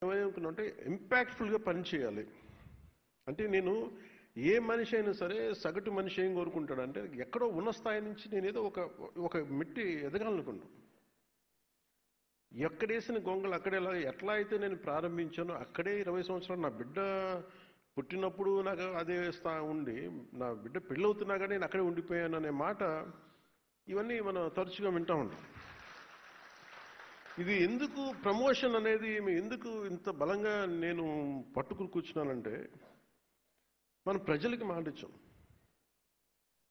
ఏమనుకున్నానంటే ఇంపాక్ట్ఫుల్గా పని చేయాలి. అంటే నేను ఏ మనిషి అయినా సరే సగటు మనిషి ఏం కోరుకుంటాడంటే ఎక్కడో ఉన్న స్థాయి నుంచి నేను ఏదో ఒక మెట్టి ఎదగాలనుకున్నాను. ఎక్కడేసిన గొంగలు అక్కడేలా ఎట్లా అయితే నేను ప్రారంభించానో అక్కడే 20 సంవత్సరాలు నా బిడ్డ పుట్టినప్పుడు నాకు అదే ఉండి నా బిడ్డ పెళ్ళవుతున్నా కానీ నేను అక్కడే ఉండిపోయాను అనే మాట ఇవన్నీ మనం తరచుగా వింటూ ఉంటాం. ఇది ఎందుకు ప్రమోషన్ అనేది ఎందుకు ఇంత బలంగా నేను పట్టుకుని కూర్చున్నానంటే మనం ప్రజలకి మాట ఇచ్చాం.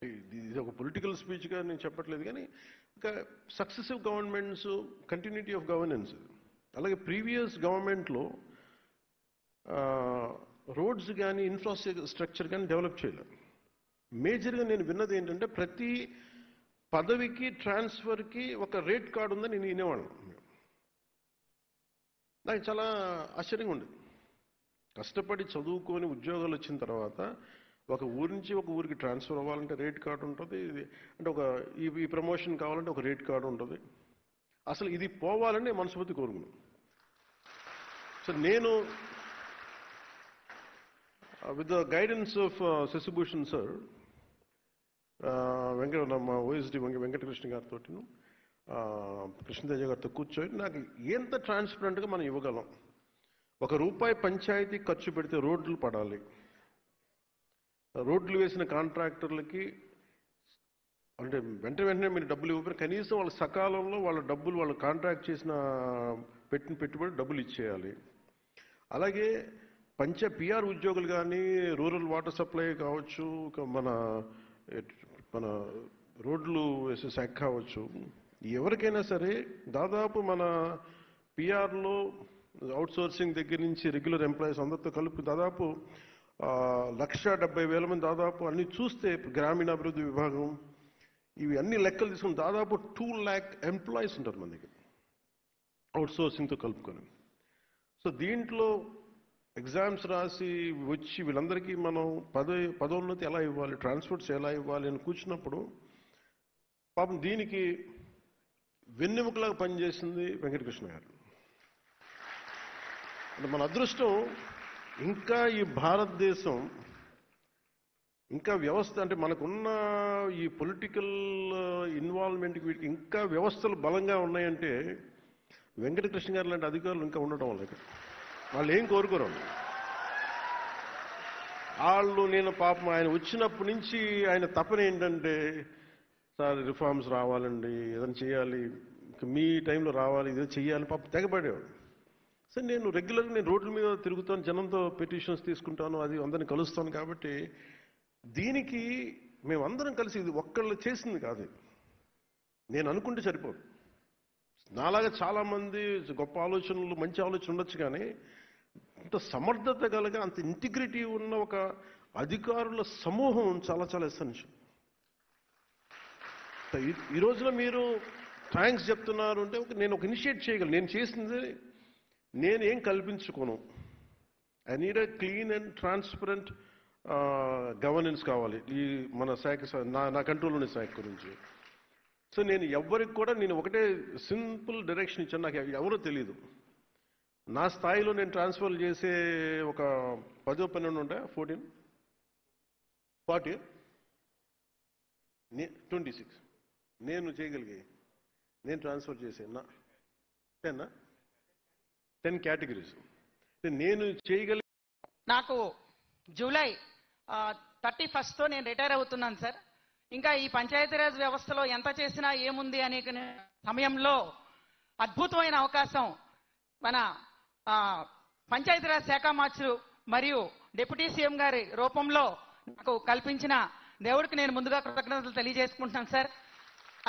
ఇది ఒక పొలిటికల్ స్పీచ్గా నేను చెప్పట్లేదు, కానీ ఇంకా successive governments continuity of governance, అలాగే ప్రీవియస్ గవర్నమెంట్లో రోడ్స్ కానీ ఇన్ఫ్రాస్ట్రక్చర్ కానీ డెవలప్ చేయలేదు. మేజర్గా నేను విన్నది ఏంటంటే ప్రతి పదవికి ట్రాన్స్ఫర్కి ఒక రేట్ కార్డు ఉందని నేను వినేవాళ్ళం. నాకు చాలా ఆశ్చర్యంగా ఉండేది. కష్టపడి చదువుకొని ఉద్యోగాలు వచ్చిన తర్వాత ఒక ఊరి నుంచి ఒక ఊరికి ట్రాన్స్ఫర్ అవ్వాలంటే రేట్ కార్డు ఉంటుంది. అంటే ఒక ఈ ప్రమోషన్ కావాలంటే ఒక రేట్ కార్డు ఉంటుంది. అసలు ఇది పోవాలని మనస్ఫూర్తి కోరుకున్నాను. సో నేను with the guidance of Shashibhushan sir, మా ఓఎస్డి వెంకటకృష్ణ గారితో, కృష్ణతేజ గారితో కూర్చొని నాకు ఎంత ట్రాన్స్పరెంట్గా మనం ఇవ్వగలం. ₹1 పంచాయతీ ఖర్చు పెడితే రోడ్లు పడాలి. రోడ్లు వేసిన కాంట్రాక్టర్లకి అంటే వెంటనే మీరు డబ్బులు ఇవ్వకపోయినా కనీసం వాళ్ళ సకాలంలో వాళ్ళ డబ్బులు వాళ్ళు కాంట్రాక్ట్ చేసిన పెట్టిన పెట్టుబడి డబ్బులు ఇచ్చేయాలి. అలాగే పిఆర్ ఉద్యోగులు కానీ రూరల్ వాటర్ సప్లై కావచ్చు, మన రోడ్లు వేసే శాఖ కావచ్చు, ఎవరికైనా సరే దాదాపు మన పిఆర్లో అవుట్సోర్సింగ్ దగ్గర నుంచి రెగ్యులర్ ఎంప్లాయీస్ అందరితో కలిపి దాదాపు 1,70,000 మంది దాదాపు అన్ని చూస్తే గ్రామీణాభివృద్ధి విభాగం ఇవి అన్ని లెక్కలు తీసుకుని దాదాపు 2 lakh ఎంప్లాయీస్ ఉంటారు మన దగ్గర అవుట్సోర్సింగ్తో కలుపుకొని. సో దీంట్లో ఎగ్జామ్స్ రాసి వచ్చి వీళ్ళందరికీ మనం పదోన్నతి ఎలా ఇవ్వాలి, ట్రాన్స్పోర్ట్స్ ఎలా ఇవ్వాలి అని కూర్చున్నప్పుడు పాపం దీనికి వెన్నెముకలాగా పనిచేసింది వెంకటకృష్ణ గారు. అంటే మన అదృష్టం ఇంకా ఈ భారతదేశం ఇంకా వ్యవస్థ అంటే మనకున్న ఈ పొలిటికల్ ఇన్వాల్వ్మెంట్కి వీటికి ఇంకా వ్యవస్థలు బలంగా ఉన్నాయంటే వెంకటకృష్ణ గారు లాంటి అధికారులు ఇంకా ఉండటం వల్ల వాళ్ళు ఏం కోరుకోరు. వాళ్ళు నేను పాపం ఆయన వచ్చినప్పటి నుంచి ఆయన తపన ఏంటంటే సార్ రిఫార్మ్స్ రావాలండి, ఏదైనా చేయాలి, మీ టైంలో రావాలి, ఇదే చెయ్యాలి, పాపం తెగబడేవాడు. సరే నేను రెగ్యులర్గా నేను రోడ్ల మీద తిరుగుతాను, జనంతో పిటిషన్స్ తీసుకుంటాను, అది అందరిని కలుస్తాను. కాబట్టి దీనికి మేమందరం కలిసి ఇది ఒక్కళ్ళు చేసింది కాదు. నేను అనుకుంటే సరిపోదు. నాలాగా చాలామంది గొప్ప ఆలోచనలు మంచి ఆలోచన ఉండొచ్చు, కానీ అంత సమర్థత కలిగ అంత ఇంటిగ్రిటీ ఉన్న ఒక అధికారుల సమూహం చాలా చాలా ఎసెన్షియల్. ఈ రోజున మీరు థ్యాంక్స్ చెప్తున్నారు అంటే నేను ఒక ఇనిషియేట్ చేయగలను. నేను చేసింది నేనేం కల్పించుకోను. I need a clean and transparent governance కావాలి ఈ మన శాఖ, నా కంట్రోల్లోని శాఖ గురించి. సో నేను ఎవరికి కూడా నేను ఒకటే సింపుల్ డైరెక్షన్ ఇచ్చాను. నాకు ఎవరో తెలియదు. నా స్థాయిలో నేను ట్రాన్స్ఫర్ చేసే ఒక 10-12 ఉంటాయి, 14 40 26 నేను చేయగలిగే నేను ట్రాన్స్ఫర్ చేసేనా 10 కేటగిరీస్ నేను చేయగలిగే. నాకు జూలై 31తో నేను రిటైర్ అవుతున్నాను సార్. ఇంకా ఈ పంచాయతీరాజ్ వ్యవస్థలో ఎంత చేసినా ఏముంది అనే సమయంలో అద్భుతమైన అవకాశం మన పంచాయతీరాజ్ శాఖ మార్చులు మరియు డిప్యూటీ సీఎం గారి రూపంలో నాకు కల్పించిన దేవుడికి నేను ముందుగా కృతజ్ఞతలు తెలియజేసుకుంటున్నాను సార్.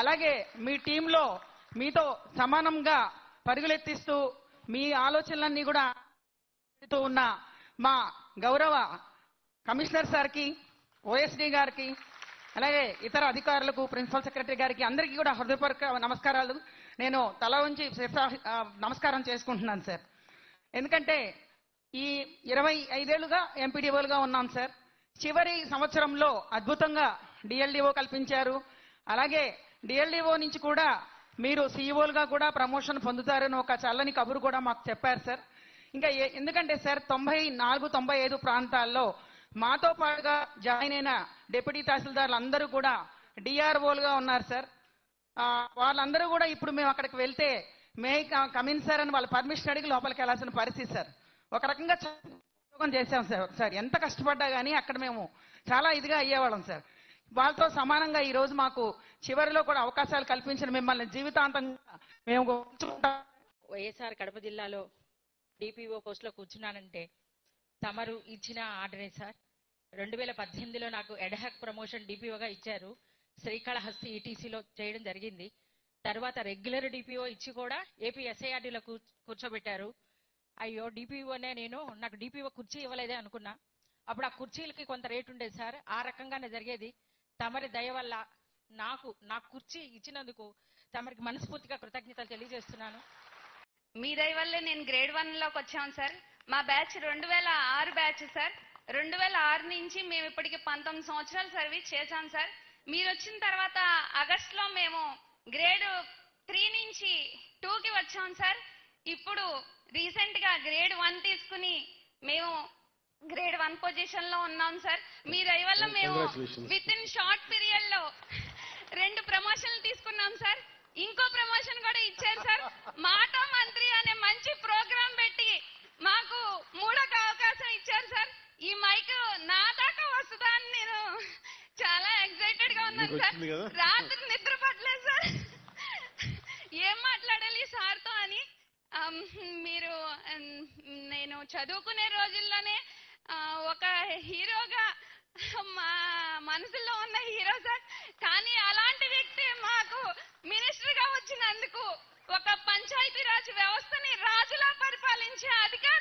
అలాగే మీ టీంలో మీతో సమానంగా పరుగులెత్తిస్తూ మీ ఆలోచనలన్నీ కూడా ఉన్న మా గౌరవ కమిషనర్ సార్కి, ఓఎస్డీ గారికి, అలాగే ఇతర అధికారులకు, ప్రిన్సిపల్ సెక్రటరీ గారికి అందరికీ కూడా హృదయపూర్వక నమస్కారాలు. నేను తల ఉంచి నమస్కారం చేసుకుంటున్నాను సార్. ఎందుకంటే ఈ 25 ఏళ్లుగా ఎంపీడీఓలుగా ఉన్నాం సార్. చివరి సంవత్సరంలో అద్భుతంగా డిఎల్డిఓ కల్పించారు. అలాగే డిఎల్డిఓ నుంచి కూడా మీరు సీఈఓలుగా కూడా ప్రమోషన్ పొందుతారని ఒక చల్లని కబురు కూడా మాకు చెప్పారు సార్. ఇంకా ఎందుకంటే సార్ 94, 95 ప్రాంతాల్లో మాతో పాటుగా జాయిన్ అయిన డిప్యూటీ తహసీల్దార్లు అందరూ కూడా డిఆర్ఓలుగా ఉన్నారు సార్. వాళ్ళందరూ కూడా ఇప్పుడు మేము అక్కడికి వెళ్తే మే కమిన్ సార్ అని వాళ్ళ పర్మిషన్ అడిగి లోపలికి వెళ్ళాల్సిన పరిస్థితి సార్. ఒక రకంగా ఉద్యోగం చేశాం సార్. ఎంత కష్టపడ్డా కానీ అక్కడ మేము చాలా ఇదిగా అయ్యేవాళ్ళం సార్. వాళ్ళతో సమానంగా ఈ రోజు మాకు చివరిలో కూడా అవకాశాలు కల్పించిన మిమ్మల్ని జీవితాంతంగా మేము వైఎస్ఆర్ కడప జిల్లాలో డిపిఓ పోస్టులో కూర్చున్నానంటే తమరు ఇచ్చిన ఆర్డరే సార్. 2018లో నాకు ఎడ్హాక్ ప్రమోషన్ డిపిఓగా ఇచ్చారు. శ్రీకాళహస్తి ఈటీసీలో చేయడం జరిగింది. తర్వాత రెగ్యులర్ డిపిఓ ఇచ్చి కూడా ఏపీ ఎస్ఐఆర్డీలో కూర్చోబెట్టారు. అయ్యో డిపిఓనే నాకు డిపిఓ కుర్చీ ఇవ్వలేదే అనుకున్నా. అప్పుడు ఆ కుర్చీలకి కొంత రేటు ఉండేది సార్. ఆ రకంగానే జరిగేది. తమరి దయ వల్ల నా కుర్చీ ఇచ్చినందుకు తమరికి మనస్ఫూర్తిగా కృతజ్ఞతలు తెలియజేస్తున్నాను. మీ దయ వల్లే నేను గ్రేడ్ 1 లోకి వచ్చాను సార్. మా బ్యాచ్ 2006 బ్యాచ్ సార్. 2006 నుంచి మేము ఇప్పటికి 19 సంవత్సరాలు సర్వీస్ చేశాం సార్. మీరు వచ్చిన తర్వాత ఆగస్టులో మేము గ్రేడ్ 3 నుంచి 2కి వచ్చాం సార్. ఇప్పుడు రీసెంట్ గా గ్రేడ్ 1 తీసుకుని మేము గ్రేడ్ 1 పొజిషన్ లో ఉన్నాం సార్. మీ దయ వల్ల మేము విత్ ఇన్ షార్ట్ పీరియడ్ లో 2 ప్రమోషన్లు తీసుకున్నాం సార్. ఇంకో ప్రమోషన్ కూడా ఇచ్చారు సార్. మాట మంత్రి అనే మంచి ప్రోగ్రాం పెట్టి మాకు 3వ అవకాశం ఇచ్చారు సార్. ఈ మైక్ నా దాకా వస్తుందా అని నేను చాలా ఎక్సైటెడ్ గా ఉన్నాను సార్. రాత్రి నిద్ర పట్టలేదు సార్. ఏం మాట్లాడాలి సార్తో అని. మీరు నేను చదువుకునే రోజుల్లోనే ఒక హీరోగా మా మనసులో ఉన్న హీరో సార్. కానీ అలాంటి వ్యక్తి మాకు మినిస్టర్ గా వచ్చినందుకు, ఒక పంచాయతీరాజ్ వ్యవస్థని రాజులా పరిపాలించే అధికారం